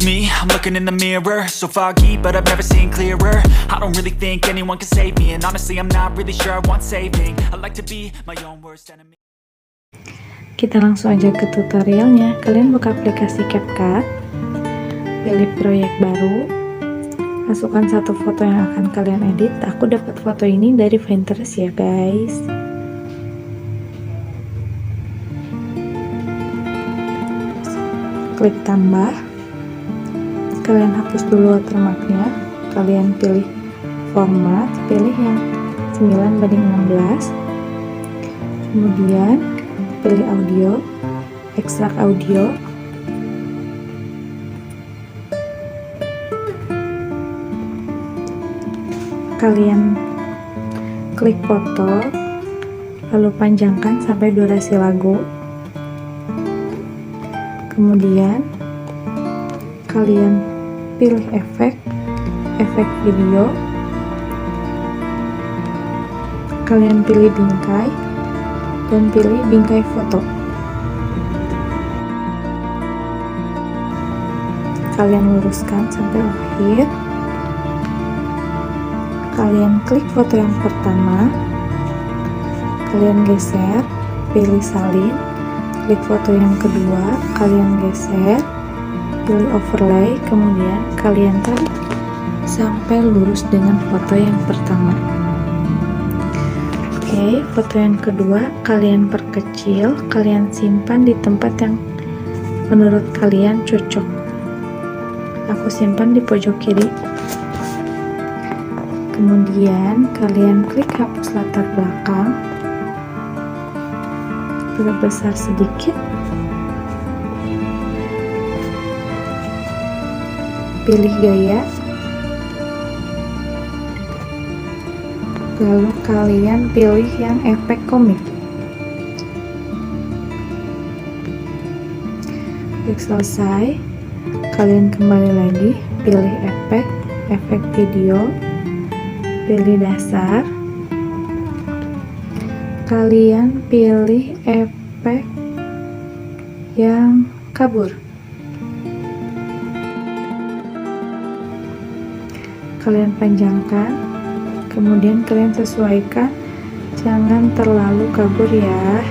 me, I'm looking in the mirror, so foggy, but I've never seen clearer. I don't really think anyone can save me, and honestly I'm not really sure I want saving. I like to be my own worst enemy. Kita langsung aja ke tutorialnya. Kalian buka aplikasi CapCut, pilih proyek baru, masukkan satu foto yang akan kalian edit. Aku dapat foto ini dari Pinterest ya guys. Klik tambah, kalian hapus dulu watermarknya, kalian pilih format, pilih yang 9:16, kemudian pilih audio, ekstrak audio, kalian klik foto, lalu panjangkan sampai durasi lagu. Kemudian kalian pilih efek video, kalian pilih bingkai dan pilih bingkai foto. Kalian luruskan sampai akhir. Kalian klik foto yang pertama, kalian geser, pilih salin. Klik foto yang kedua, kalian geser, pilih overlay, kemudian kalian tarik sampai lurus dengan foto yang pertama. Oke, foto yang kedua kalian perkecil, kalian simpan di tempat yang menurut kalian cocok. Aku simpan di pojok kiri. Kemudian kalian klik hapus latar belakang, perbesar sedikit, pilih gaya, lalu kalian pilih yang efek komik. Klik selesai, kalian kembali lagi, pilih efek video, pilih dasar, kalian pilih efek yang kabur, kalian panjangkan, kemudian kalian sesuaikan, jangan terlalu kabur ya.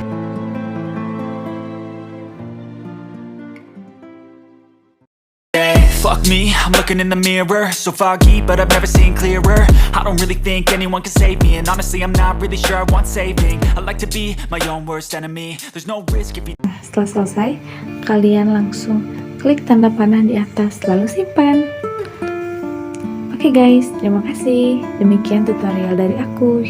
Fuck me, I'm looking in the mirror, so foggy, but I've never seen clearer. I don't really think anyone can save me, and honestly I'm not really sure I want saving. I like to be my own worst enemy. There's no risk if you... Setelah selesai, kalian langsung klik tanda panah di atas, lalu simpan. Oke guys, terima kasih. Demikian tutorial dari aku.